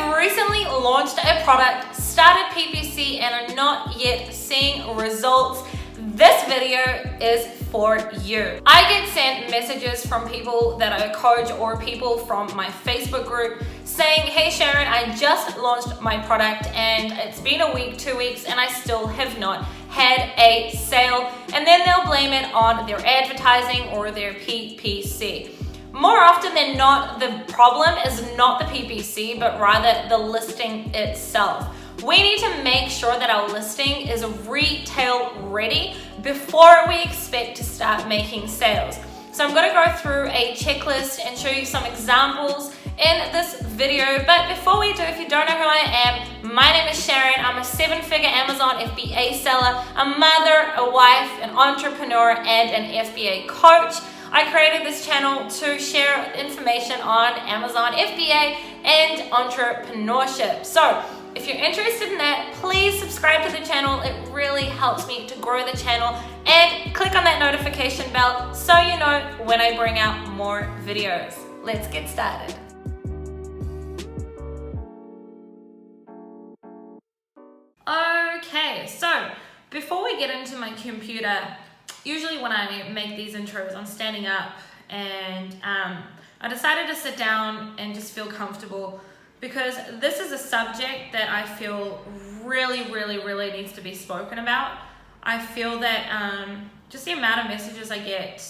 have recently launched a product, started PPC, and are not yet seeing results, this video is for you. I get sent messages from people that I coach or people from my Facebook group saying, hey Sharon, I just launched my product and it's been a week, 2 weeks, and I still have not had a sale. And then they'll blame it on their advertising or their PPC. More often than not, the problem is not the PPC, but rather the listing itself. We need to make sure that our listing is retail ready before we expect to start making sales. So I'm going to go through a checklist and show you some examples in this video. But before we do, if you don't know who I am, my name is Sharon. I'm a 7-figure Amazon FBA seller, a mother, a wife, an entrepreneur, and an FBA coach. I created this channel to share information on Amazon FBA and entrepreneurship. So if you're interested in that, please subscribe to the channel. It really helps me to grow the channel, and click on that notification bell so you know when I bring out more videos. Let's get started. Okay, so before we get into my computer, usually when I make these intros, I'm standing up, and I decided to sit down and just feel comfortable because this is a subject that I feel really needs to be spoken about. I feel that just the amount of messages I get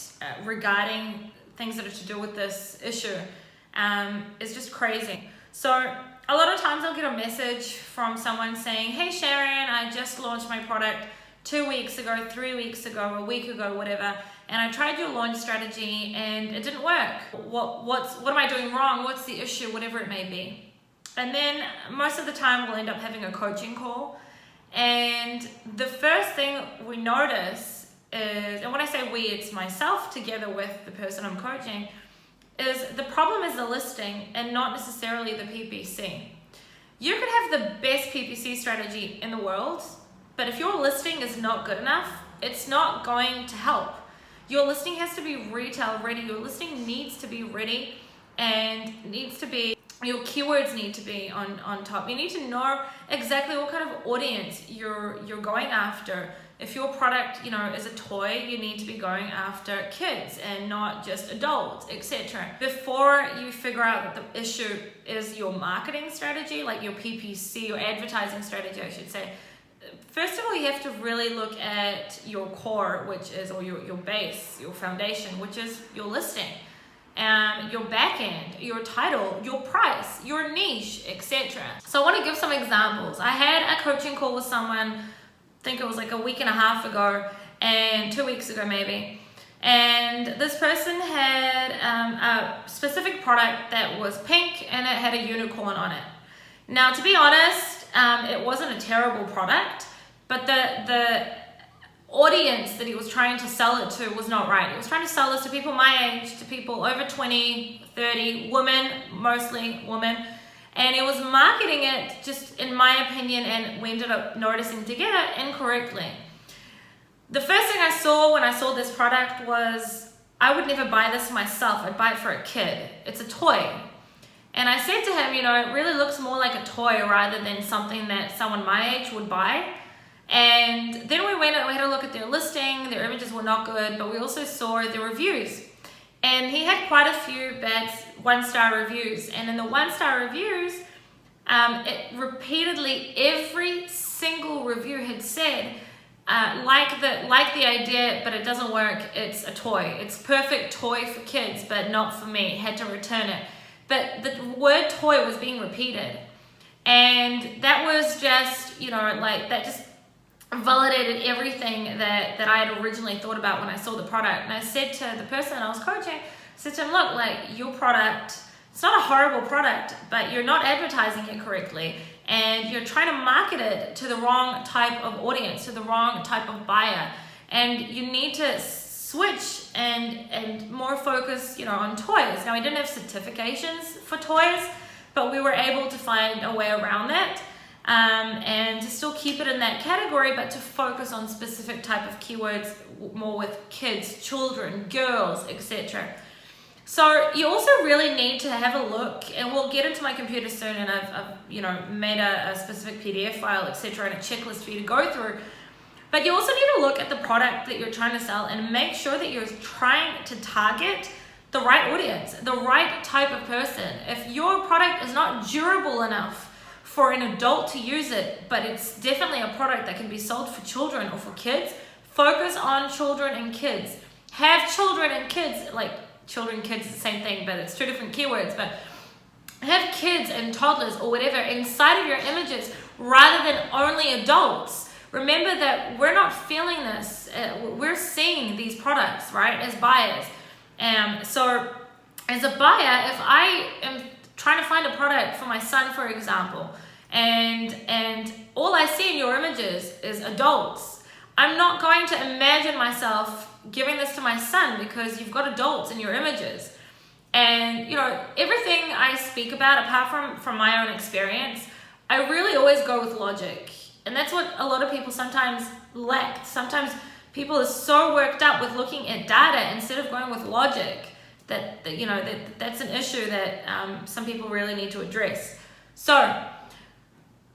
regarding things that are to do with this issue is just crazy. So a lot of times I'll get a message from someone saying, hey Sharon, I just launched my product 2 weeks ago, 3 weeks ago, a week ago, whatever, and I tried your launch strategy and it didn't work. What am I doing wrong? What's the issue? Whatever it may be. And then most of the time we'll end up having a coaching call. And the first thing we notice is, and when I say we, it's myself together with the person I'm coaching, is the problem is the listing and not necessarily the PPC. You could have the best PPC strategy in the world, but if your listing is not good enough, it's not going to help. Your listing has to be retail ready. Your listing needs to be ready and your keywords need to be on top. You need to know exactly what kind of audience you're going after. If your product, is a toy, you need to be going after kids and not just adults, etc. Before you figure out that the issue is your marketing strategy, like your PPC, your advertising strategy, I should say, first of all, you have to really look at your core, or your base, your foundation, which is your listing. Your backend, your title, your price, your niche, etc. So I want to give some examples. I had a coaching call with someone, I think it was like a week and a half ago, and 2 weeks ago maybe. And this person had a specific product that was pink and it had a unicorn on it. Now, to be honest, it wasn't a terrible product, but the audience that he was trying to sell it to was not right. He was trying to sell this to people my age, to people over 20, 30, women, mostly women, and he was marketing it, just in my opinion, and we ended up noticing together, incorrectly. The first thing I saw when I saw this product was, I would never buy this myself. I'd buy it for a kid. It's a toy. And I said to him, it really looks more like a toy rather than something that someone my age would buy. And then we had a look at their listing. Their images were not good, but we also saw the reviews. And he had quite a few bad 1-star reviews. And in the 1-star reviews, it repeatedly, every single review had said, like the idea, but it doesn't work. It's a toy. It's perfect toy for kids, but not for me. Had to return it. But the word toy was being repeated. And that was just, that just validated everything that I had originally thought about when I saw the product. And I said to the person I was coaching, I said to him, look, your product, it's not a horrible product, but you're not advertising it correctly. And you're trying to market it to the wrong type of audience, to the wrong type of buyer. And you need to switch and more focus, on toys. Now, we didn't have certifications for toys, but we were able to find a way around that. And to still keep it in that category, but to focus on specific type of keywords, more with kids, children, girls, etc. So you also really need to have a look, and we'll get into my computer soon, and I've made a specific PDF file, etc., and a checklist for you to go through. But you also need to look at the product that you're trying to sell and make sure that you're trying to target the right audience, the right type of person. If your product is not durable enough for an adult to use it, but it's definitely a product that can be sold for children or for kids, focus on children and kids. Have children and kids, like children, kids is the same thing, but it's two different keywords, but have kids and toddlers or whatever inside of your images rather than only adults. Remember that we're not feeling this, we're seeing these products, right, as buyers. So as a buyer, if I am trying to find a product for my son, for example, and all I see in your images is adults, I'm not going to imagine myself giving this to my son because you've got adults in your images. And everything I speak about, apart from my own experience, I really always go with logic. And that's what a lot of people sometimes lack. Sometimes people are so worked up with looking at data instead of going with logic that's an issue that some people really need to address. So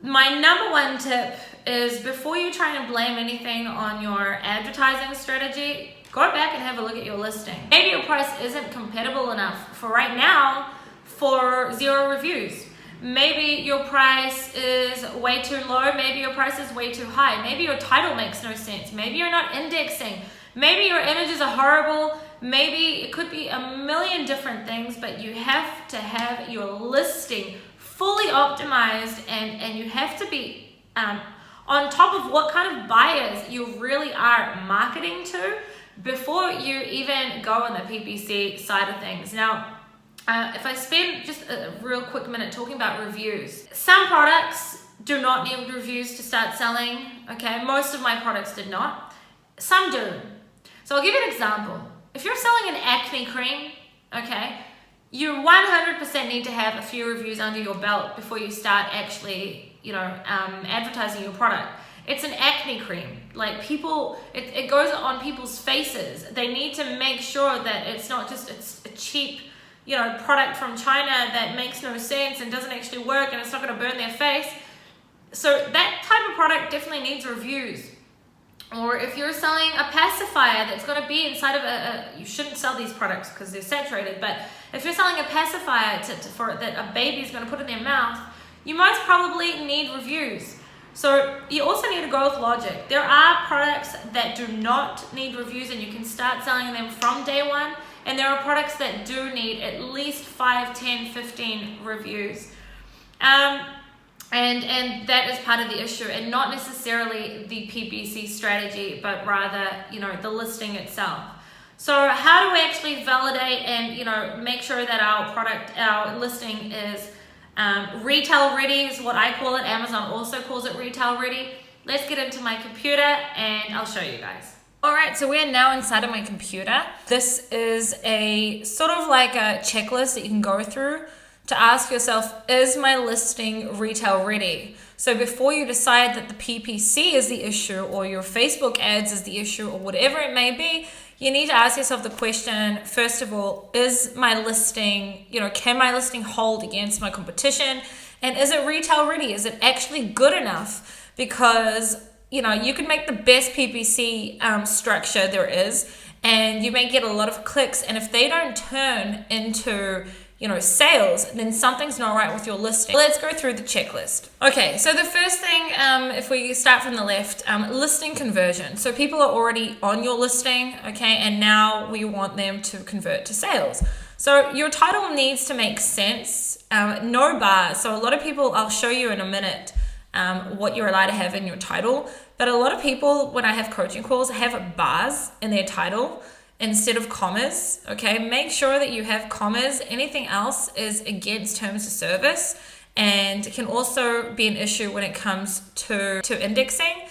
my number one tip is, before you try and blame anything on your advertising strategy, go back and have a look at your listing. Maybe your price isn't compatible enough for right now for 0 reviews. Maybe your price is way too low. Maybe your price is way too high. Maybe your title makes no sense. Maybe you're not indexing. Maybe your images are horrible. Maybe it could be a million different things, but you have to have your listing fully optimized, and you have to be on top of what kind of buyers you really are marketing to before you even go on the PPC side of things. Now, if I spend just a real quick minute talking about reviews, some products do not need reviews to start selling, okay? Most of my products did not. Some do. So I'll give you an example. If you're selling an acne cream, okay, you 100% need to have a few reviews under your belt before you start actually, advertising your product. It's an acne cream. Like, people, it goes on people's faces. They need to make sure that it's not just a cheap, product from China that makes no sense and doesn't actually work, and it's not going to burn their face. So that type of product definitely needs reviews. Or if you're selling a pacifier that's going to be inside of you shouldn't sell these products because they're saturated, but if you're selling a pacifier that a baby is going to put in their mouth, you most probably need reviews. So you also need to go with logic. There are products that do not need reviews and you can start selling them from day one. And there are products that do need at least 5, 10, 15 reviews. And that is part of the issue, and not necessarily the PPC strategy, but rather, the listing itself. So how do we actually validate and, make sure that our listing is retail ready is what I call it. Amazon also calls it retail ready. Let's get into my computer and I'll show you guys. All right, so we are now inside of my computer. This is a sort of like a checklist that you can go through to ask yourself, is my listing retail ready? So before you decide that the PPC is the issue or your Facebook ads is the issue or whatever it may be, you need to ask yourself the question, first of all, is my listing, can my listing hold against my competition? And is it retail ready? Is it actually good enough? Because, you can make the best PPC structure there is, and you may get a lot of clicks. And if they don't turn into sales, then something's not right with your listing. Let's go through the checklist. Okay, so the first thing, if we start from the left, listing conversion. So people are already on your listing, okay, and now we want them to convert to sales. So your title needs to make sense, no bars. So a lot of people, I'll show you in a minute what you're allowed to have in your title, but a lot of people, when I have coaching calls, have bars in their title instead of commas, okay? Make sure that you have commas. Anything else is against terms of service and can also be an issue when it comes to indexing.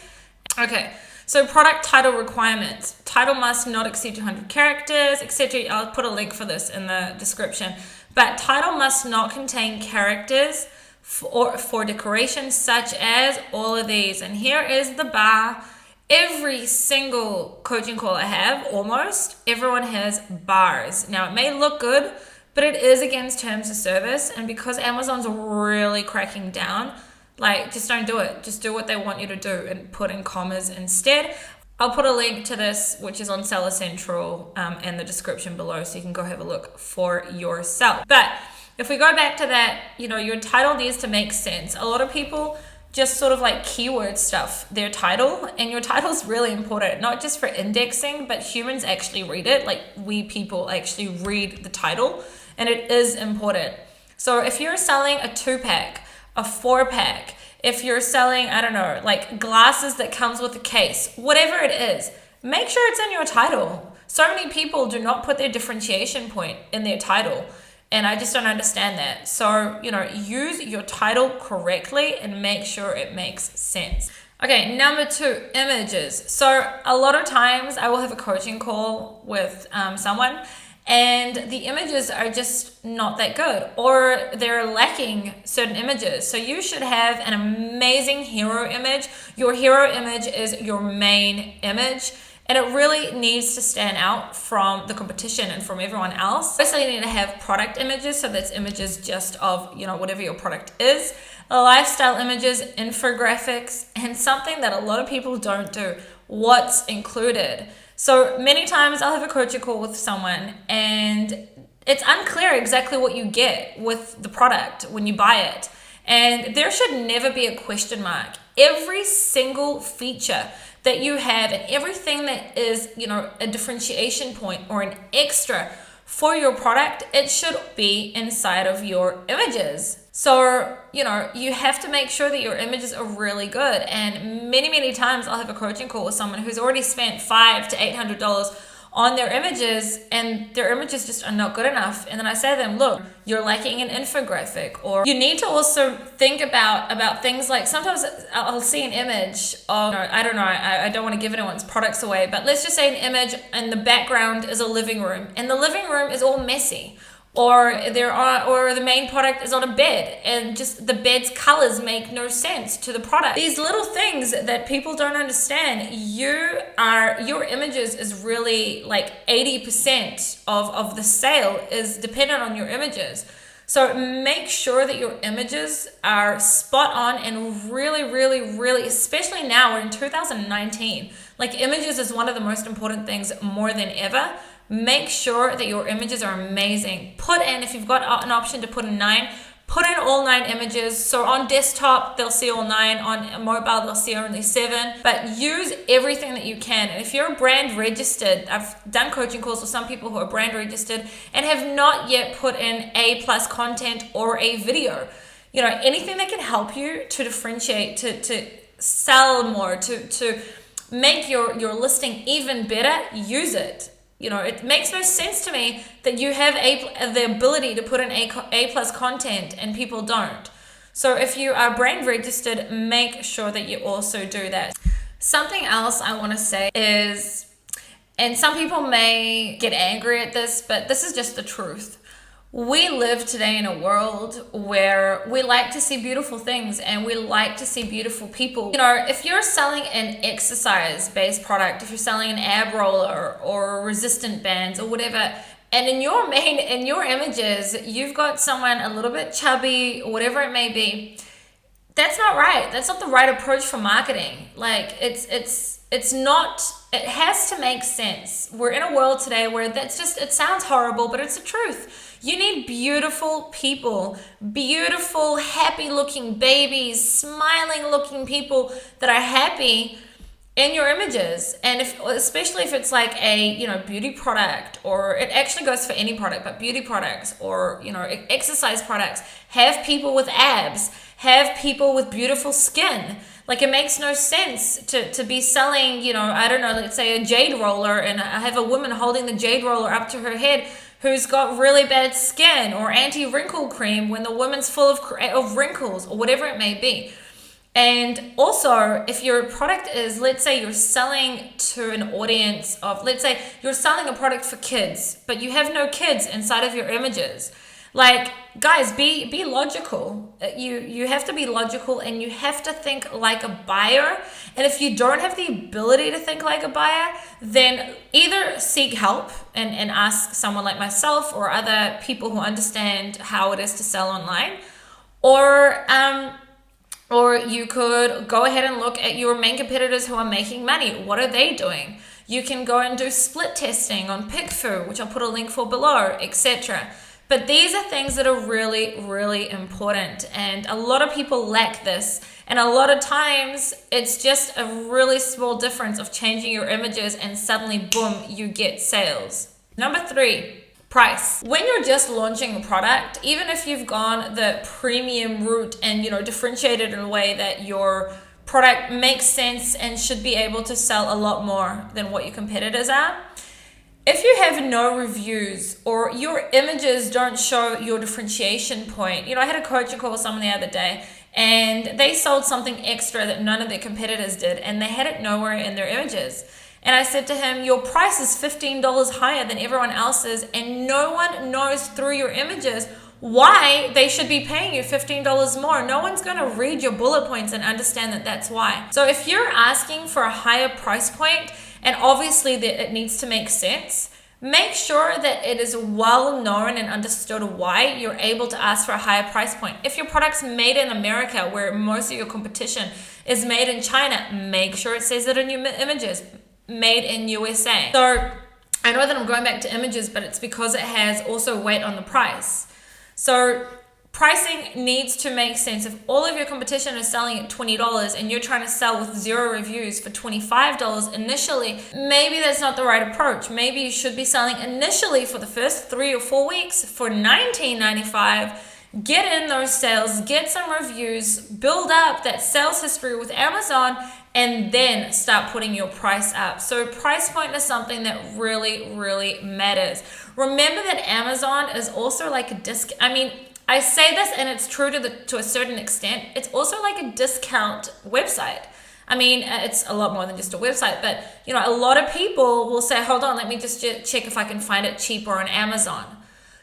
Okay, so product title requirements. Title must not exceed 200 characters, etc. I'll put a link for this in the description. But title must not contain characters for decoration such as all of these. And here is the bar. Every single coaching call I have, almost, everyone has bars. Now, it may look good, but it is against terms of service. And because Amazon's really cracking down, like, just don't do it. Just do what they want you to do and put in commas instead. I'll put a link to this, which is on Seller Central, in the description below, so you can go have a look for yourself. But if we go back to that, your title needs to make sense. A lot of people just sort of like keyword stuff, their title, and your title is really important, not just for indexing, but humans actually read it. Like, we people actually read the title, and it is important. So if you're selling a 2-pack, a 4-pack, if you're selling, I don't know, like glasses that comes with a case, whatever it is, make sure it's in your title. So many people do not put their differentiation point in their title, and I just don't understand that. So, use your title correctly and make sure it makes sense. Okay, number 2, images. So a lot of times I will have a coaching call with someone, and the images are just not that good, or they're lacking certain images. So you should have an amazing hero image. Your hero image is your main image, and it really needs to stand out from the competition and from everyone else. Firstly, you need to have product images, so that's images just of, whatever your product is. Lifestyle images, infographics, and something that a lot of people don't do, what's included. So many times I'll have a coaching call with someone and it's unclear exactly what you get with the product when you buy it. And there should never be a question mark. Every single feature that you have and everything that is, a differentiation point or an extra for your product, it should be inside of your images. So, you have to make sure that your images are really good. And many, many times I'll have a coaching call with someone who's already spent $500 to $800 on their images, and their images just are not good enough. And then I say to them, look, you're lacking an infographic, or you need to also think about things like, sometimes I'll see an image of, I don't know, I don't want to give anyone's products away, but let's just say an image and the background is a living room, and the living room is all messy. Or the main product is on a bed, and just the bed's colors make no sense to the product. These little things that people don't understand, your images is really like 80% of the sale is dependent on your images. So make sure that your images are spot on and really, really, really, especially now we're in 2019, like images is one of the most important things more than ever. Make sure that your images are amazing. Put in, if you've got an option to put in 9, put in all 9 images. So on desktop, they'll see all 9. On mobile, they'll see only 7. But use everything that you can. And if you're brand registered, I've done coaching calls with some people who are brand registered and have not yet put in A+ content or a video. Anything that can help you to differentiate, to sell more, to make your listing even better, use it. It makes no sense to me that you have the ability to put in A+ content and people don't. So if you are brand registered, make sure that you also do that. Something else I want to say is, and some people may get angry at this, but this is just the truth. We live today in a world where we like to see beautiful things and we like to see beautiful people. If you're selling an exercise-based product, if you're selling an ab roller or resistant bands or whatever, and in your images, you've got someone a little bit chubby or whatever it may be, that's not right. That's not the right approach for marketing. Like, it's not, it has to make sense. We're in a world today where it sounds horrible, but it's the truth. You need beautiful people, beautiful, happy looking babies, smiling looking people that are happy in your images. And especially if it's like a, beauty product, or it actually goes for any product, but beauty products or, exercise products, have people with abs, have people with beautiful skin. Like, it makes no sense to be selling, I don't know, let's say a jade roller, and I have a woman holding the jade roller up to her head who's got really bad skin, or anti-wrinkle cream when the woman's full of wrinkles, or whatever it may be. And also, if your product is, let's say you're selling to an audience of, let's say you're selling a product for kids, but you have no kids inside of your images. Like, guys, be logical. You have to be logical, and you have to think like a buyer. And if you don't have the ability to think like a buyer, then either seek help and ask someone like myself or other people who understand how it is to sell online, or you could go ahead and look at your main competitors who are making money. What are they doing? You can go and do split testing on PICKFU, which I'll put a link for below, etc. But these are things that are really, really important. And a lot of people lack this. And a lot of times it's just a really small difference of changing your images and suddenly, boom, you get sales. Number 3. Price. When you're just launching a product, even if you've gone the premium route and differentiated in a way that your product makes sense and should be able to sell a lot more than what your competitors are, if you have no reviews or your images don't show your differentiation point, I had a coaching call with someone the other day, and they sold something extra that none of their competitors did, and they had it nowhere in their images. And I said to him, your price is $15 higher than everyone else's, and no one knows through your images why they should be paying you $15 more. No one's going to read your bullet points and understand that that's why. So if you're asking for a higher price point, and obviously that it needs to make sense, make sure that it is well known and understood why you're able to ask for a higher price point. If your product's made in America, where most of your competition is made in China, make sure it says it in your images. Made in USA. So I know that I'm going back to images, but it's because it has also weight on the price. So pricing needs to make sense. If all of your competition is selling at $20 and you're trying to sell with 0 reviews for $25 initially, maybe that's not the right approach. Maybe you should be selling initially for the first 3 or 4 weeks for $19.95. Get in those sales, get some reviews, build up that sales history with Amazon, and then start putting your price up. So price point is something that really, really matters. Remember that Amazon is also like a discount. I mean, I say this and it's true to a certain extent. It's also like a discount website. I mean, it's a lot more than just a website, but a lot of people will say, hold on, let me just check if I can find it cheaper on Amazon.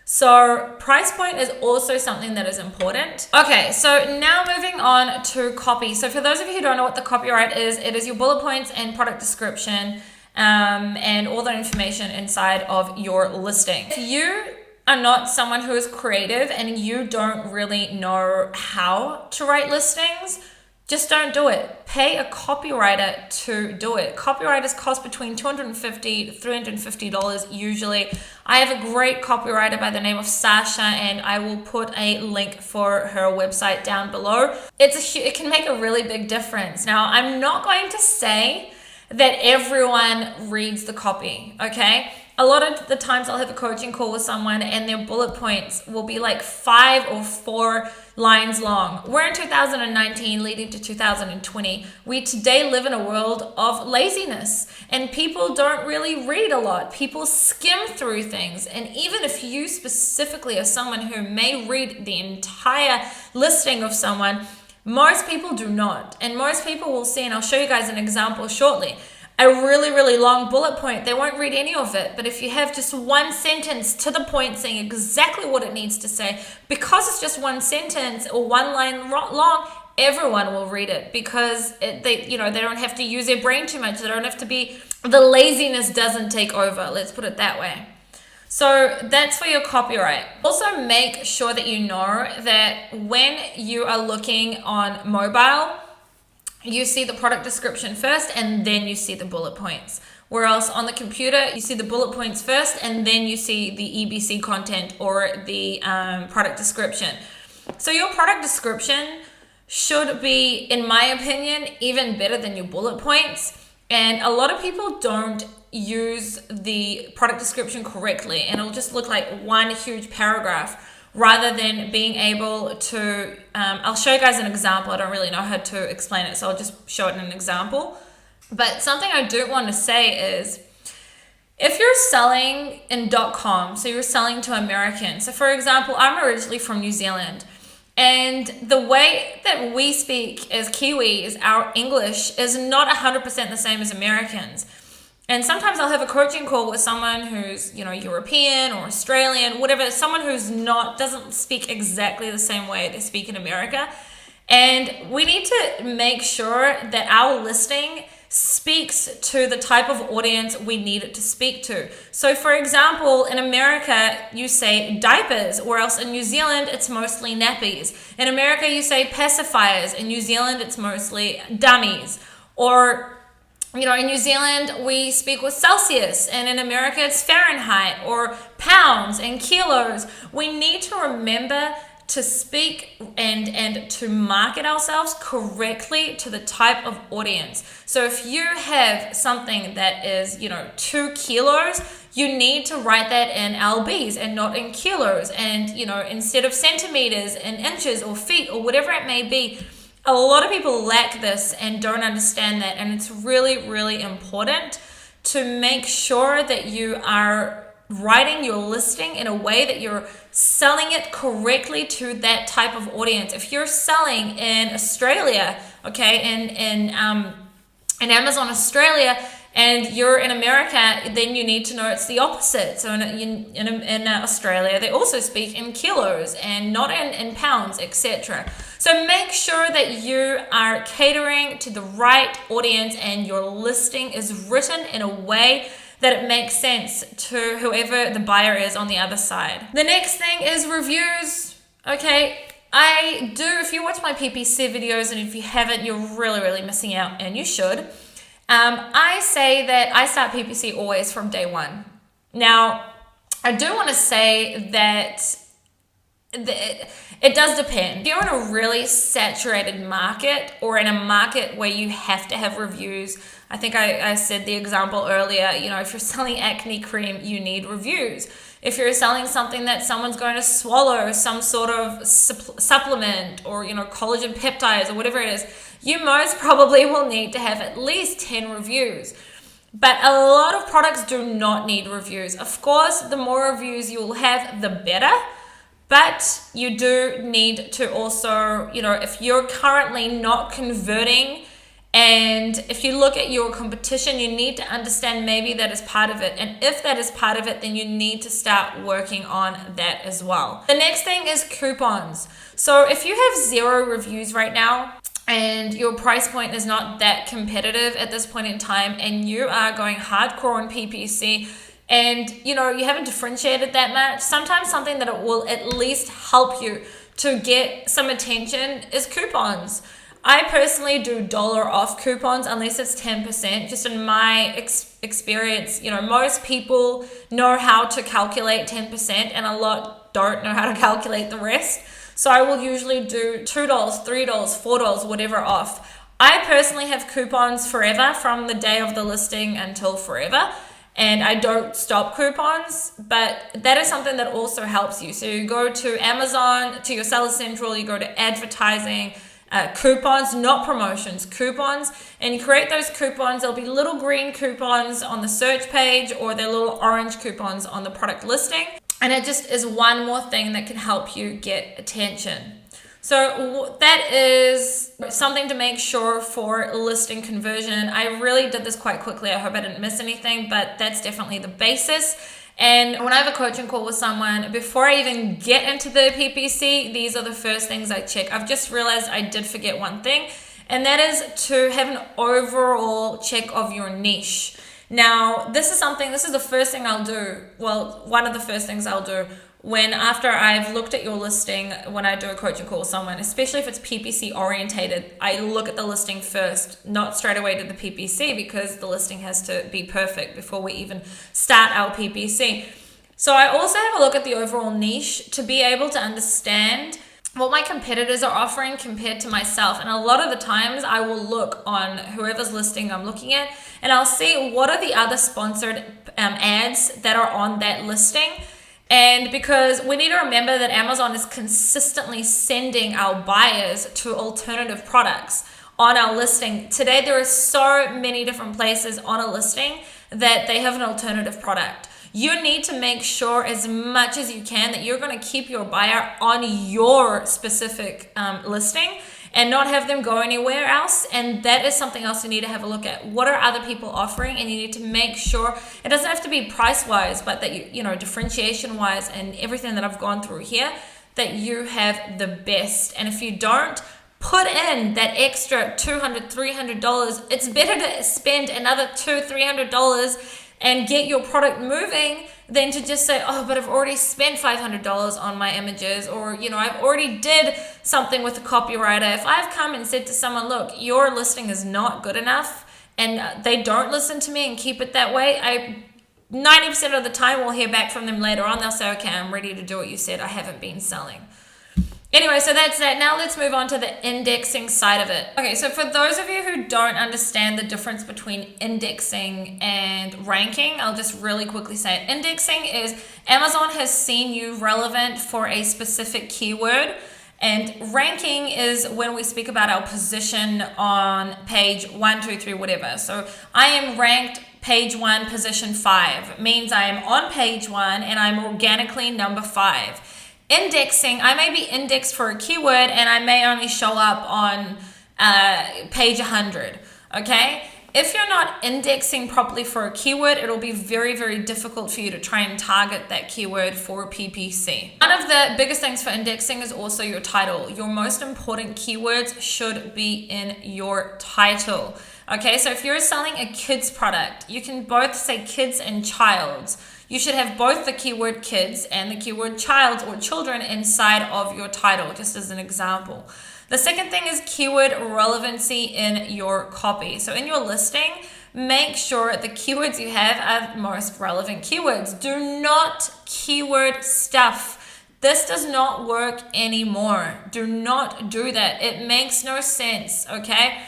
So price point is also something that is important. Okay, so now moving on to copy. So for those of you who don't know what the copyright is, it is your bullet points and product description and all the information inside of your listing. If you are not someone who is creative and you don't really know how to write listings, just don't do it. Pay a copywriter to do it. Copywriters cost between $250 to $350 usually. I have a great copywriter by the name of Sasha, and I will put a link for her website down below. It can make a really big difference. Now, I'm not going to say that everyone reads the copy, okay? A lot of the times I'll have a coaching call with someone and their bullet points will be like 5 or 4 lines long. We're in 2019 leading to 2020. We today live in a world of laziness and people don't really read a lot. People skim through things. And even if you specifically are someone who may read the entire listing of someone, most people do not. And most people will see, and I'll show you guys an example shortly, a really, really long bullet point. They won't read any of it. But if you have just one sentence to the point saying exactly what it needs to say, because it's just one sentence or one line long, everyone will read it because they don't have to use their brain too much. They don't have to be, the laziness doesn't take over. Let's put it that way. So that's for your copyright. Also make sure that you know that when you are looking on mobile, you see the product description first and then you see the bullet points. Whereas on the computer, you see the bullet points first and then you see the EBC content or the product description. So your product description should be, in my opinion, even better than your bullet points. And a lot of people don't use the product description correctly and it'll just look like one huge paragraph rather than being able to, I'll show you guys an example. I don't really know how to explain it, so I'll just show it in an example. But something I do want to say is, if you're selling in .com, so you're selling to Americans. So for example, I'm originally from New Zealand. And the way that we speak as Kiwis, our English is not 100% the same as Americans. And sometimes I'll have a coaching call with someone who's, European or Australian, whatever, someone who's doesn't speak exactly the same way they speak in America. And we need to make sure that our listing speaks to the type of audience we need it to speak to. So for example, in America, you say diapers, or else in New Zealand, it's mostly nappies. In America, you say pacifiers. In New Zealand, it's mostly dummies. Or in New Zealand, we speak with Celsius, and in America, it's Fahrenheit, or pounds and kilos. We need to remember to speak and to market ourselves correctly to the type of audience. So if you have something that is, 2 kilos, you need to write that in lbs and not in kilos. And, instead of centimeters and inches or feet or whatever it may be. A lot of people lack this and don't understand that, and it's really, really important to make sure that you are writing your listing in a way that you're selling it correctly to that type of audience. If you're selling in Australia, okay, in Amazon Australia, and you're in America, then you need to know it's the opposite. So in Australia, they also speak in kilos and not in pounds, etc. So make sure that you are catering to the right audience and your listing is written in a way that it makes sense to whoever the buyer is on the other side. The next thing is reviews. Okay, if you watch my PPC videos, and if you haven't, you're really, really missing out, and you should. I say that I start PPC always from day one. Now, I do want to say that it does depend. If you're in a really saturated market, or in a market where you have to have reviews, I think I said the example earlier, if you're selling acne cream, you need reviews. If you're selling something that someone's going to swallow, some sort of supplement, or collagen peptides or whatever it is, you most probably will need to have at least 10 reviews. But a lot of products do not need reviews. Of course, the more reviews you will have, the better. But you do need to also, if you're currently not converting, and if you look at your competition, you need to understand maybe that is part of it. And if that is part of it, then you need to start working on that as well. The next thing is coupons. So if you have 0 reviews right now, and your price point is not that competitive at this point in time, and you are going hardcore on PPC, and you haven't differentiated that much, sometimes something that it will at least help you to get some attention is coupons. I personally do dollar off coupons unless it's 10%. Just in my experience, most people know how to calculate 10%, and a lot don't know how to calculate the rest. So I will usually do $2, $3, $4, whatever off. I personally have coupons forever, from the day of the listing until forever. And I don't stop coupons, but that is something that also helps you. So you go to Amazon, to your Seller Central, you go to advertising, coupons, not promotions, coupons, and you create those coupons. There'll be little green coupons on the search page, or they're little orange coupons on the product listing. And it just is one more thing that can help you get attention. So that is something to make sure for listing conversion. I really did this quite quickly. I hope I didn't miss anything, but that's definitely the basis. And when I have a coaching call with someone, before I even get into the PPC, these are the first things I check. I've just realized I did forget one thing, and that is to have an overall check of your niche. Now, this is the first thing I'll do. Well, one of the first things I'll do after I've looked at your listing, when I do a coaching call with someone, especially if it's PPC orientated, I look at the listing first, not straight away to the PPC, because the listing has to be perfect before we even start our PPC. So I also have a look at the overall niche to be able to understand what my competitors are offering compared to myself. And a lot of the times I will look on whoever's listing I'm looking at, and I'll see what are the other sponsored ads that are on that listing. And because we need to remember that Amazon is consistently sending our buyers to alternative products on our listing. Today, there are so many different places on a listing that they have an alternative product. You need to make sure as much as you can that you're going to keep your buyer on your specific listing, and not have them go anywhere else. And that is something else you need to have a look at. What are other people offering? And you need to make sure it doesn't have to be price wise, but that you know, differentiation wise and everything that I've gone through here, that you have the best. And if you don't, put in that extra $200, $300. It's better to spend another $200, $300 and get your product moving than to just say, oh, but I've already spent $500 on my images, or, you know, I've already did something with the copywriter. If I've come and said to someone, look, your listing is not good enough, and they don't listen to me and keep it that way, 90% of the time we'll hear back from them later on. They'll say, okay, I'm ready to do what you said. I haven't been selling. Anyway, so that's that. Now let's move on to the indexing side of it. Okay, so for those of you who don't understand the difference between indexing and ranking, I'll just really quickly say it. Indexing is Amazon has seen you relevant for a specific keyword, and ranking is when we speak about our position on page 1, 2, 3, whatever. So I am ranked page 1, position 5. It means I am on page 1 and I'm organically number 5. Indexing, I may be indexed for a keyword and I may only show up on page 100, okay? If you're not indexing properly for a keyword, it'll be very, very difficult for you to try and target that keyword for PPC. One of the biggest things for indexing is also your title. Your most important keywords should be in your title. Okay, so if you're selling a kids product, you can both say kids and childs. You should have both the keyword kids and the keyword childs or children inside of your title, just as an example. The second thing is keyword relevancy in your copy. So in your listing, make sure the keywords you have are most relevant keywords. Do not keyword stuff. This does not work anymore. Do not do that. It makes no sense, okay?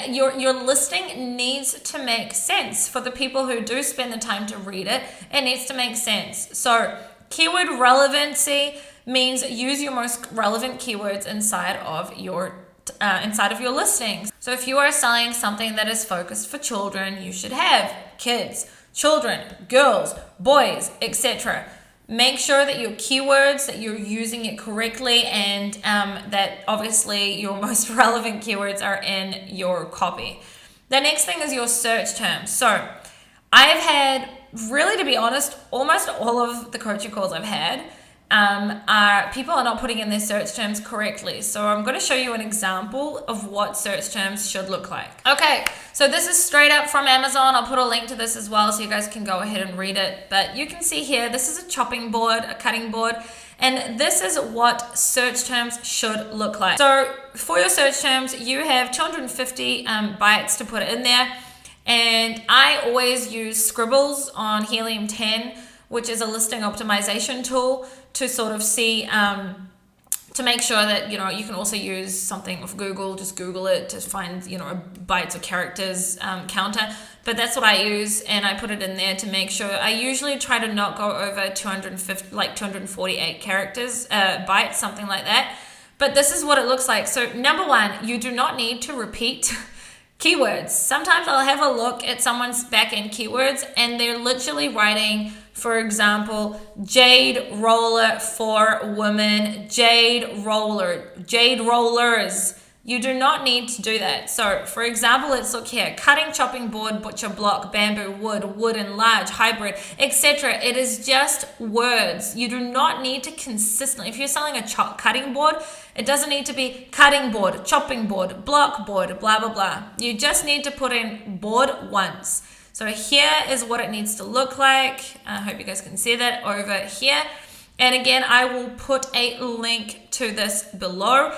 Your listing needs to make sense. For the people who do spend the time to read it, it needs to make sense. So keyword relevancy means use your most relevant keywords inside of your listings. So if you are selling something that is focused for children, you should have kids, children, girls, boys, etc. Make sure that your keywords, that you're using it correctly, and that obviously your most relevant keywords are in your copy. The next thing is your search terms. So I've had, really to be honest, almost all of the coaching calls I've had people are not putting in their search terms correctly. So I'm going to show you an example of what search terms should look like. Okay, so this is straight up from Amazon. I'll put a link to this as well so you guys can go ahead and read it. But you can see here, this is a chopping board, a cutting board, and this is what search terms should look like. So for your search terms, you have 250 bytes to put it in there. And I always use Scribbles on HELIUM 10, which is a listing optimization tool, to sort of see, to make sure that, you know, you can also use something with Google, just Google it to find, you know, a bytes or characters counter. But that's what I use, and I put it in there to make sure. I usually try to not go over 250, like 248 characters, bytes, something like that. But this is what it looks like. So number one, you do not need to repeat keywords. Sometimes I'll have a look at someone's back-end keywords and they're literally writing, for example, jade roller for women, jade roller, jade rollers. You do not need to do that. So for example, let's look here: cutting, chopping board, butcher block, bamboo, wood, wooden, large, hybrid, etc. It is just words. You do not need to consistently, if you're selling a cutting board, it doesn't need to be cutting board, chopping board, block board, blah, blah, blah. You just need to put in board once. So here is what it needs to look like. I hope you guys can see that over here. And again, I will put a link to this below.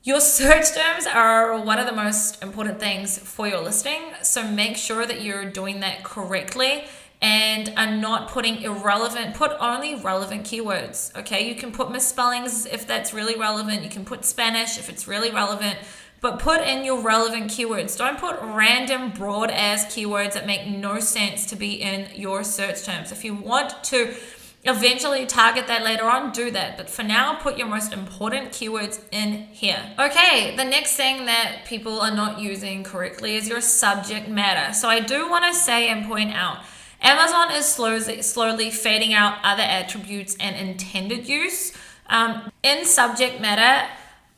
Your search terms are one of the most important things for your listing. So make sure that you're doing that correctly and are not putting irrelevant, put only relevant keywords, okay? You can put misspellings if that's really relevant. You can put Spanish if it's really relevant, but put in your relevant keywords. Don't put random broad ass keywords that make no sense to be in your search terms. If you want to eventually target that later on, do that. But for now, put your most important keywords in here. Okay, the next thing that people are not using correctly is your subject matter. So I do want to say and point out, Amazon is slowly fading out other attributes and intended use. In subject matter,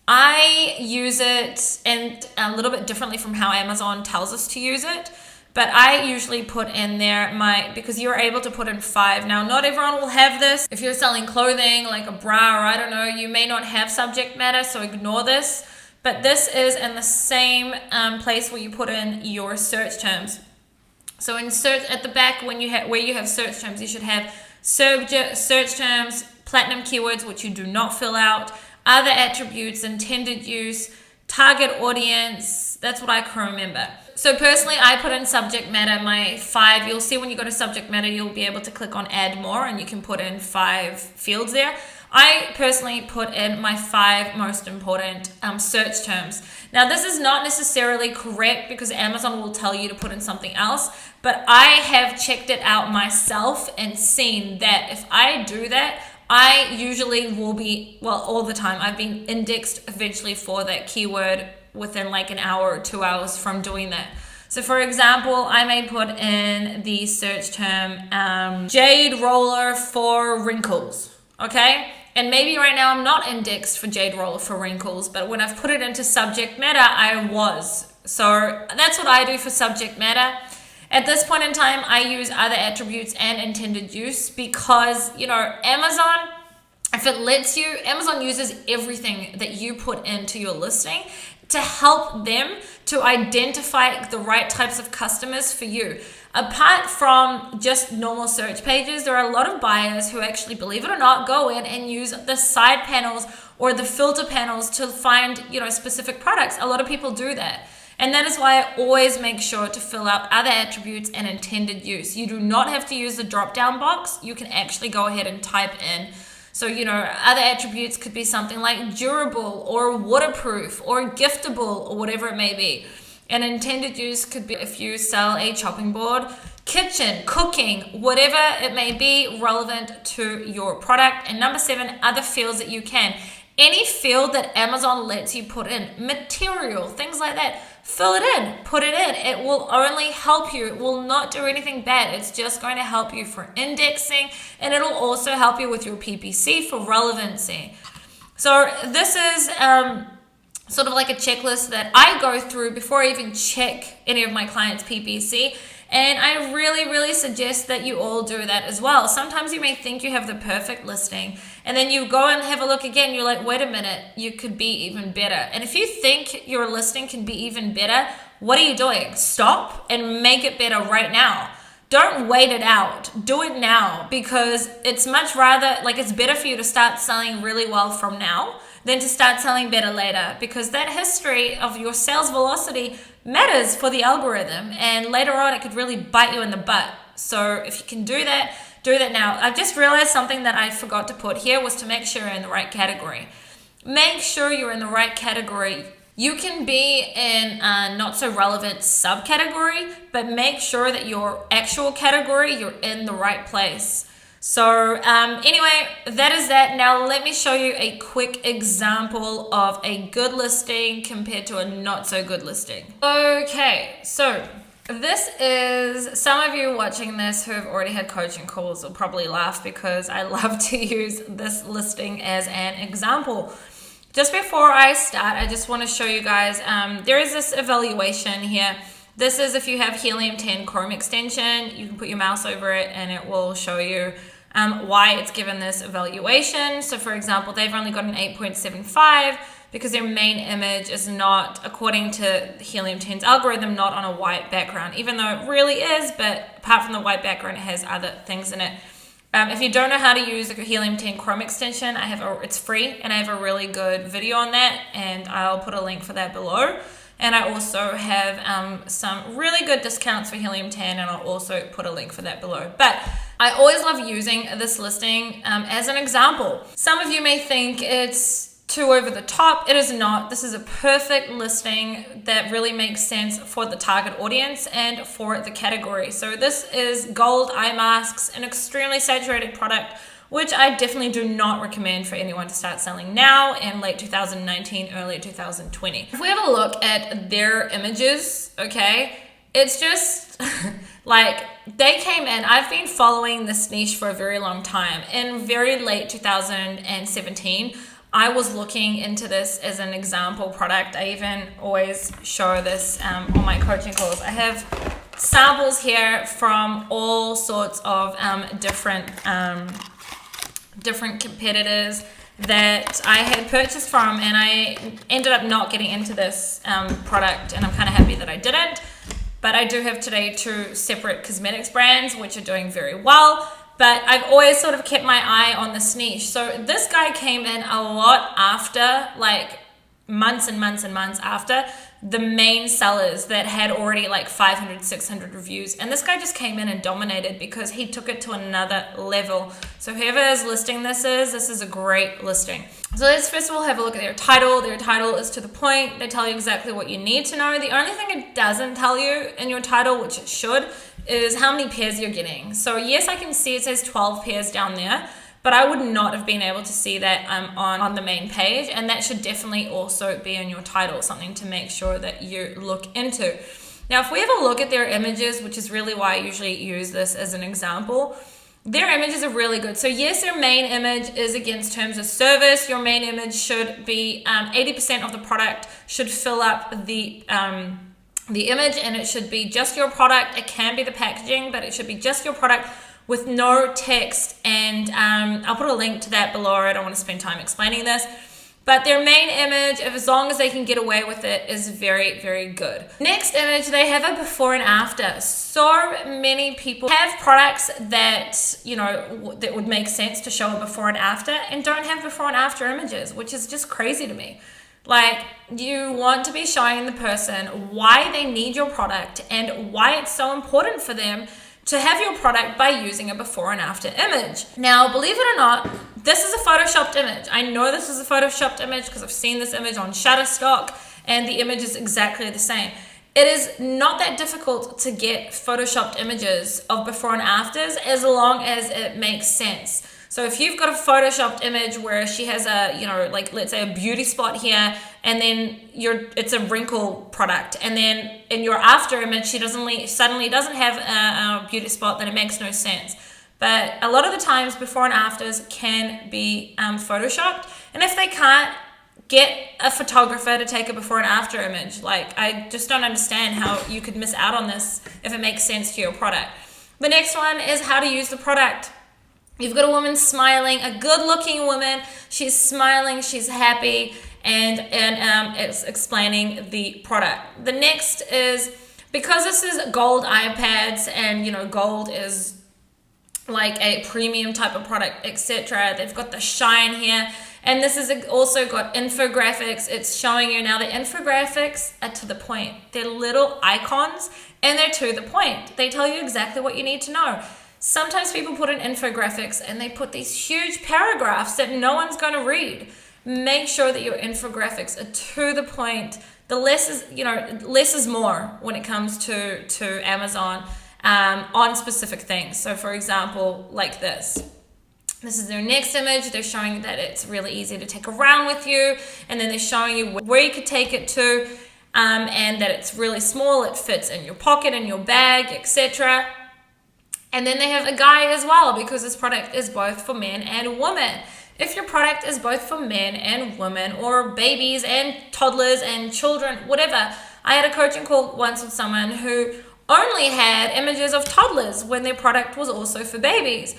I use it and a little bit differently from how Amazon tells us to use it. But I usually put in there because you're able to put in 5. Now, not everyone will have this. If you're selling clothing like a bra, or I don't know, you may not have subject matter, so ignore this. But this is in the same place where you put in your search terms. So in search at the back, where you have search terms, you should have search terms, platinum keywords, which you do not fill out, other attributes, intended use, target audience. That's what I can remember. So personally, I put in subject matter, my 5. You'll see when you go to subject matter, you'll be able to click on add more and you can put in 5 fields there. I personally put in my 5 most important search terms. Now, this is not necessarily correct because Amazon will tell you to put in something else, but I have checked it out myself and seen that if I do that, I usually will be, all the time, I've been indexed eventually for that keyword within like an hour or 2 hours from doing that. So for example, I may put in the search term jade roller for wrinkles, okay? And maybe right now I'm not indexed for jade roller for wrinkles, but when I've put it into subject matter, I was. So that's what I do for subject matter. At this point in time, I use other attributes and intended use because, Amazon, if it lets you, Amazon uses everything that you put into your listing to help them to identify the right types of customers for you. Apart from just normal search pages, there are a lot of buyers who actually, believe it or not, go in and use the side panels or the filter panels to find, specific products. A lot of people do that. And that is why I always make sure to fill out other attributes and intended use. You do not have to use the drop-down box. You can actually go ahead and type in. So, other attributes could be something like durable or waterproof or giftable or whatever it may be. And intended use could be if you sell a chopping board, kitchen, cooking, whatever it may be relevant to your product. And number 7, other fields that you can. Any field that Amazon lets you put in, material, things like that, fill it in, put it in. It will only help you. It will not do anything bad. It's just going to help you for indexing, and it'll also help you with your PPC for relevancy. So this is sort of like a checklist that I go through before I even check any of my clients' PPC. And I really, really suggest that you all do that as well. Sometimes you may think you have the perfect listing, and then you go and have a look again. You're like, wait a minute, you could be even better. And if you think your listing can be even better, what are you doing? Stop and make it better right now. Don't wait it out. Do it now, because it's it's better for you to start selling really well from now than to start selling better later, because that history of your sales velocity matters for the algorithm, and later on it could really bite you in the butt. So if you can do that now. I've just realized something that I forgot to put here was to make sure you're in the right category. Make sure you're in the right category. You can be in a not so relevant subcategory, but make sure that your actual category, you're in the right place. So anyway, that is that. Now let me show you a quick example of a good listing compared to a not so good listing. Okay, so this is, some of you watching this who have already had coaching calls will probably laugh because I love to use this listing as an example. Just before I start, I just want to show you guys, there is this evaluation here. This is if you have Helium 10 Chrome extension, you can put your mouse over it and it will show you why it's given this evaluation. So for example, they've only got an 8.75 because their main image is not, according to Helium 10's algorithm, not on a white background, even though it really is, but apart from the white background, it has other things in it. If you don't know how to use the Helium 10 Chrome extension, it's free, and I have a really good video on that, and I'll put a link for that below. And I also have some really good discounts for Helium 10, and I'll also put a link for that below. But I always love using this listing as an example. Some of you may think it's too over the top. It is not. This is a perfect listing that really makes sense for the target audience and for the category. So this is gold eye masks, an extremely saturated product, which I definitely do not recommend for anyone to start selling now in late 2019, early 2020. If we have a look at their images, okay, it's just like they came in. I've been following this niche for a very long time. In very late 2017, I was looking into this as an example product. I even always show this on my coaching calls. I have samples here from all sorts of different competitors that I had purchased from, and I ended up not getting into this product, and I'm kind of happy that I didn't. But I do have today 2 separate cosmetics brands which are doing very well, but I've always sort of kept my eye on this niche. So this guy came in a lot after, like months and months and months after the main sellers that had already like 500, 600 reviews. And this guy just came in and dominated because he took it to another level. So whoever is listing this is a great listing. So let's first of all have a look at their title. Their title is to the point. They tell you exactly what you need to know. The only thing it doesn't tell you in your title, which it should, is how many pairs you're getting. So yes, I can see it says 12 pairs down there, but I would not have been able to see that on the main page, and that should definitely also be in your title, something to make sure that you look into. Now, if we have a look at their images, which is really why I usually use this as an example, their images are really good. So yes, their main image is against terms of service. Your main image should be 80% of the product should fill up the image, and it should be just your product. It can be the packaging, but it should be just your product with no text, and I'll put a link to that below. I don't want to spend time explaining this, but their main image, as long as they can get away with it, is very, very good. Next image, they have a before and after. So many people have products that, you know, that would make sense to show a before and after, and don't have before and after images, which is just crazy to me. Like, you want to be showing the person why they need your product and why it's so important for them to have your product by using a before and after image. Now, believe it or not, this is a photoshopped image. I know this is a photoshopped image because I've seen this image on Shutterstock, and the image is exactly the same. It is not that difficult to get photoshopped images of before and afters as long as it makes sense. So if you've got a photoshopped image where she has a, you know, like let's say a beauty spot here, and then it's a wrinkle product, and then in your after image she suddenly doesn't have a beauty spot, then it makes no sense. But a lot of the times before and afters can be photoshopped, and if they can't, get a photographer to take a before and after image. Like, I just don't understand how you could miss out on this if it makes sense to your product. The next one is how to use the product. You've got a woman smiling, a good-looking woman. She's smiling, she's happy, and it's explaining the product. The next is, because this is gold iPads, and you know, gold is like a premium type of product, etc. They've got the shine here, and this is also got infographics. It's showing you now the infographics are to the point. They're little icons, and they're to the point. They tell you exactly what you need to know. Sometimes people put in infographics and they put these huge paragraphs that no one's going to read. Make sure that your infographics are to the point. The less is more when it comes to Amazon on specific things. So for example, like this. This is their next image. They're showing that it's really easy to take around with you, and then they're showing you where you could take it to, and that it's really small. It fits in your pocket, in your bag, etc. And then they have a guy as well, because this product is both for men and women. If your product is both for men and women, or babies and toddlers and children, whatever. I had a coaching call once with someone who only had images of toddlers when their product was also for babies.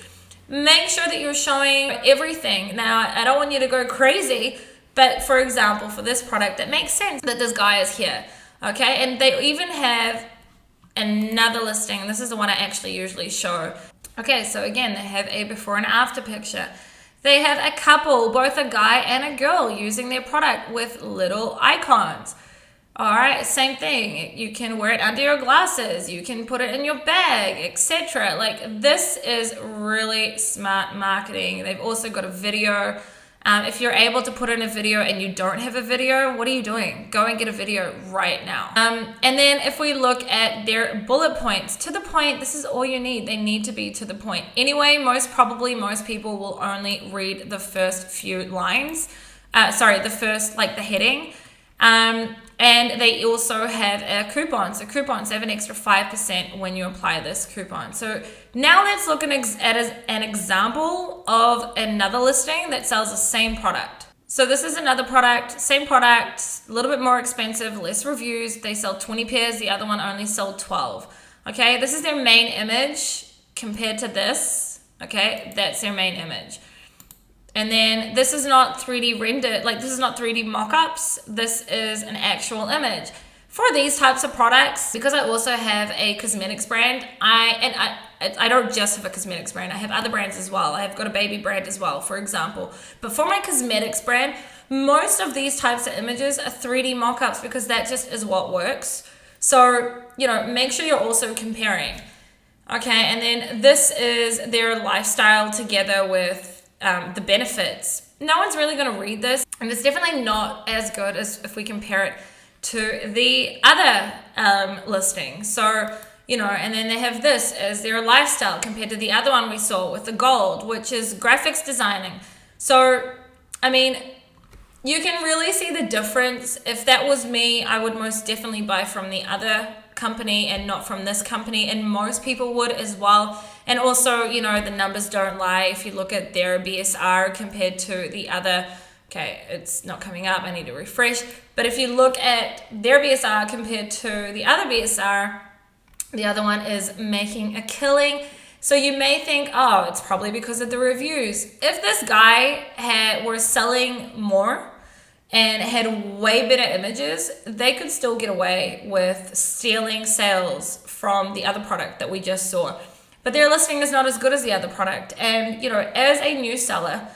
Make sure that you're showing everything. Now, I don't want you to go crazy, but for example, for this product, it makes sense that this guy is here, okay? And they even have another listing. This is the one I actually usually show. Okay, so again, they have a before and after picture. They have a couple, both a guy and a girl, using their product with little icons. All right, same thing. You can wear it under your glasses. You can put it in your bag, etc. Like, this is really smart marketing. They've also got a video. If you're able to put in a video and you don't have a video, what are you doing? Go and get a video right now. And then if we look at their bullet points, to the point, this is all you need. They need to be to the point. Anyway, most people will only read the first few lines. The first, like the heading. And they also have a coupon. So coupons have an extra 5% when you apply this coupon. So now let's look at an example of another listing that sells the same product. So this is another product, same product, a little bit more expensive, less reviews. They sell 20 pairs, the other one only sold 12. Okay, this is their main image compared to this. Okay, that's their main image. And then this is not 3D rendered, like this is not 3D mock-ups. This is an actual image. For these types of products, because I also have a cosmetics brand, I don't just have a cosmetics brand, I have other brands as well. I've got a baby brand as well, for example. But for my cosmetics brand, most of these types of images are 3D mock-ups because that just is what works. So, you know, make sure you're also comparing. Okay, and then this is their lifestyle together with the benefits. No one's really going to read this, and it's definitely not as good as if we compare it to the other listing. So, you know, and then they have this as their lifestyle compared to the other one we saw with the gold, which is graphics designing. So, I mean, you can really see the difference. If that was me, I would most definitely buy from the other company and not from this company, and most people would as well. And also, you know, the numbers don't lie. If you look at their BSR compared to the other, okay, it's not coming up, I need to refresh. But if you look at their BSR compared to the other BSR, the other one is making a killing. So you may think, oh, it's probably because of the reviews. If this guy were selling more and had way better images, they could still get away with stealing sales from the other product that we just saw. But their listing is not as good as the other product. And, you know, as a new seller,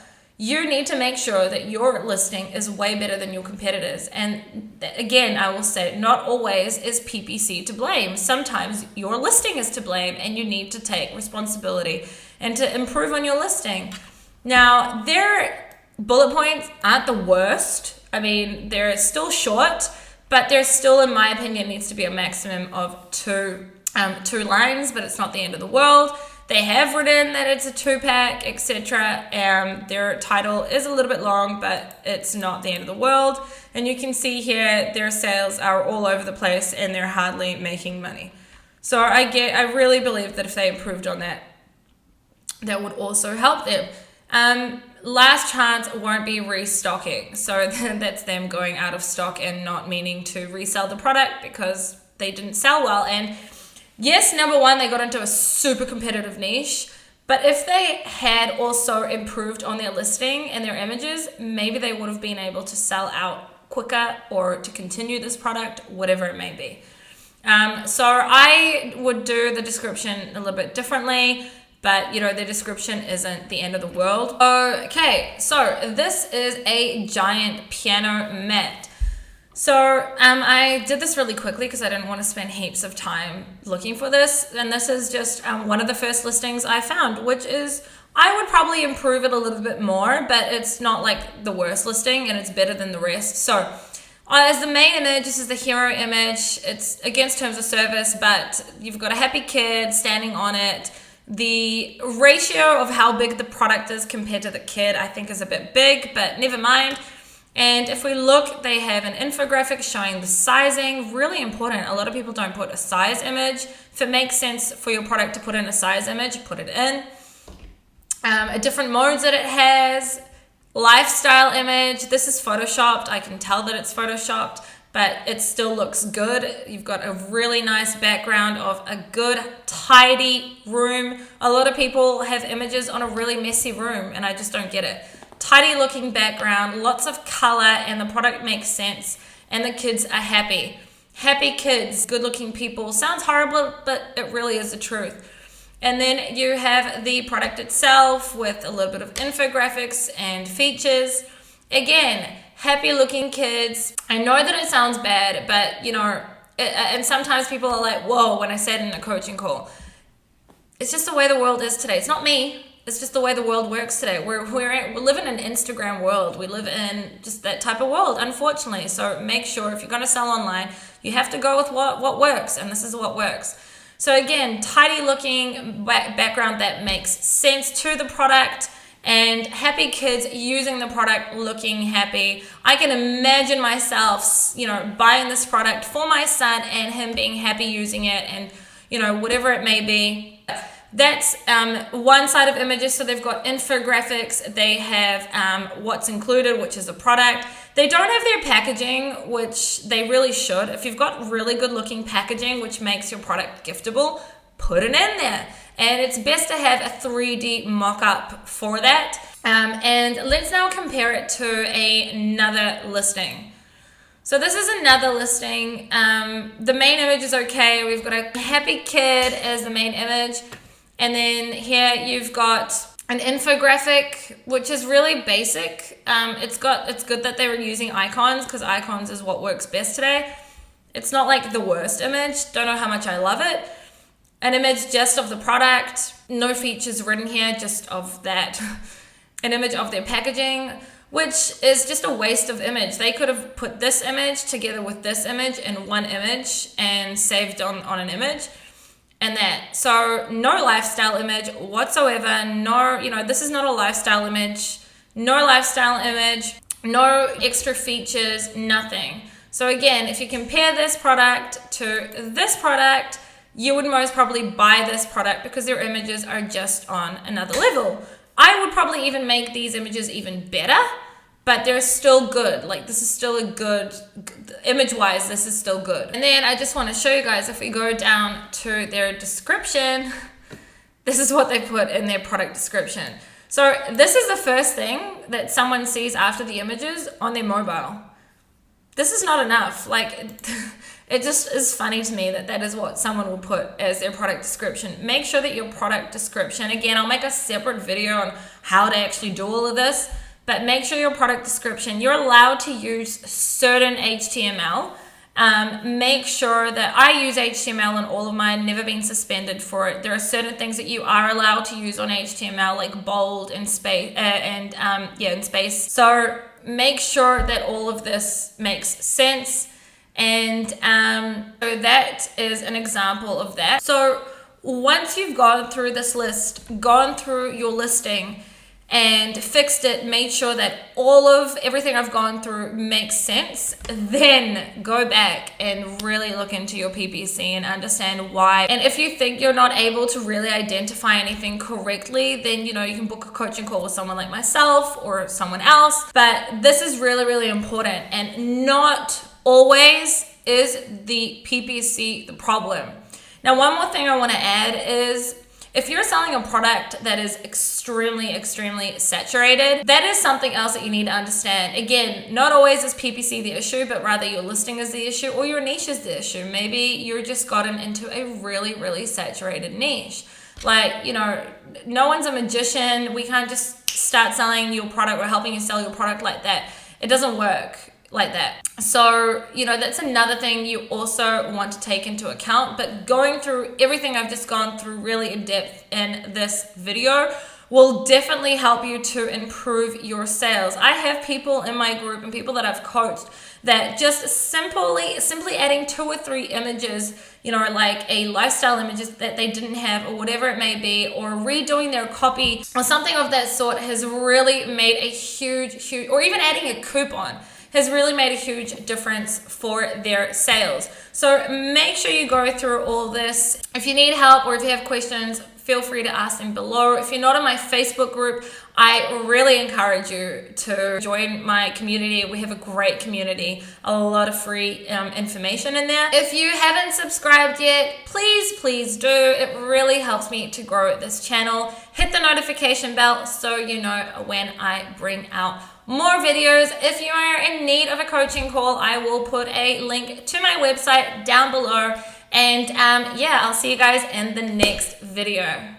you need to make sure that your listing is way better than your competitors. And again, I will say, not always is PPC to blame. Sometimes your listing is to blame, and you need to take responsibility and to improve on your listing. Now, their bullet points aren't the worst. I mean, they're still short, but there's still, in my opinion, needs to be a maximum of two lines, but it's not the end of the world. They have written that it's a 2-pack, etc. Their title is a little bit long, but it's not the end of the world. And you can see here their sales are all over the place and they're hardly making money. So I really believe that if they improved on that, that would also help them. Last chance won't be restocking. So that's them going out of stock and not meaning to resell the product because they didn't sell well. And yes, number one, they got into a super competitive niche, but if they had also improved on their listing and their images, maybe they would have been able to sell out quicker or to continue this product, whatever it may be. So I would do the description a little bit differently, but you know, the description isn't the end of the world. Okay, so this is a giant piano mat. So I did this really quickly because I didn't want to spend heaps of time looking for this. And this is just one of the first listings I found, which is, I would probably improve it a little bit more, but it's not like the worst listing and it's better than the rest. So as the main image, this is the hero image. It's against terms of service, but you've got a happy kid standing on it. The ratio of how big the product is compared to the kid, I think is a bit big, but never mind. And if we look, they have an infographic showing the sizing, really important. A lot of people don't put a size image. If it makes sense for your product to put in a size image, put it in. Different modes that it has, lifestyle image. This is photoshopped. I can tell that it's photoshopped, but it still looks good. You've got a really nice background of a good, tidy room. A lot of people have images on a really messy room, and I just don't get it. Tidy looking background, lots of color, and the product makes sense, and the kids are happy. Happy kids, good looking people. Sounds horrible, but it really is the truth. And then you have the product itself with a little bit of infographics and features. Again, happy looking kids. I know that it sounds bad, but you know, and sometimes people are like, whoa, when I said in a coaching call. It's just the way the world is today. It's not me. It's just the way the world works today. We live in an Instagram world. We live in just that type of world, unfortunately. So make sure if you're going to sell online, you have to go with what works, and this is what works. So again, tidy looking background that makes sense to the product, and happy kids using the product, looking happy. I can imagine myself, you know, buying this product for my son and him being happy using it, and you know, whatever it may be. that's one side of images. So they've got infographics, they have what's included, which is a product. They don't have their packaging, which they really should. If you've got really good looking packaging, which makes your product giftable, put it in there. And it's best to have a 3D mock-up for that. And let's now compare it to another listing. So this is another listing. The main image is okay. We've got a happy kid as the main image. And then here you've got an infographic, which is really basic. It's good that they were using icons, because icons is what works best today. It's not like the worst image. Don't know how much I love it. An image just of the product. No features written here, just of that. An image of their packaging, which is just a waste of image. They could have put this image together with this image in one image and saved on an image. And that. So no lifestyle image whatsoever. No, this is not a lifestyle image. No lifestyle image. No extra features, nothing. So again, if you compare this product to this product, you would most probably buy this product because their images are just on another level. I would probably even make these images even better, but they're still good. Like, this is still a good, image-wise, this is still good. And then I just want to show you guys, if we go down to their description, this is what they put in their product description. So this is the first thing that someone sees after the images on their mobile. This is not enough. Like, it just is funny to me that that is what someone will put as their product description. Make sure that your product description, again, I'll make a separate video on how to actually do all of this, but make sure your product description, you're allowed to use certain HTML. Make sure that I use HTML in all of mine, never been suspended for it. There are certain things that you are allowed to use on HTML, like bold and space, and space. So make sure that all of this makes sense. And so that is an example of that. So once you've gone through this list, gone through your listing and fixed it, made sure that everything I've gone through makes sense, then go back and really look into your PPC and understand why. And if you think you're not able to really identify anything correctly, then you can book a coaching call with someone like myself or someone else. But this is really, really important, and not always is the PPC the problem. Now, one more thing I want to add is, if you're selling a product that is extremely, extremely saturated, that is something else that you need to understand. Again, not always is PPC the issue, but rather your listing is the issue or your niche is the issue. Maybe you're just gotten into a really, really saturated niche. Like, no one's a magician. We can't just start selling your product or helping you sell your product like that. It doesn't work like that. So, that's another thing you also want to take into account. But going through everything I've just gone through really in depth in this video will definitely help you to improve your sales. I have people in my group and people that I've coached that just simply adding 2 or 3 images, like a lifestyle images that they didn't have or whatever it may be, or redoing their copy or something of that sort, has really made a huge, or even adding a coupon has really made a huge difference for their sales. So make sure you go through all this. If you need help or if you have questions, feel free to ask them below. If you're not in my Facebook group, I really encourage you to join my community. We have a great community, a lot of free information in there. If you haven't subscribed yet, please do. It really helps me to grow this channel. Hit the notification bell so you know when I bring out more videos. If you are in need of a coaching call, I will put a link to my website down below. And I'll see you guys in the next video.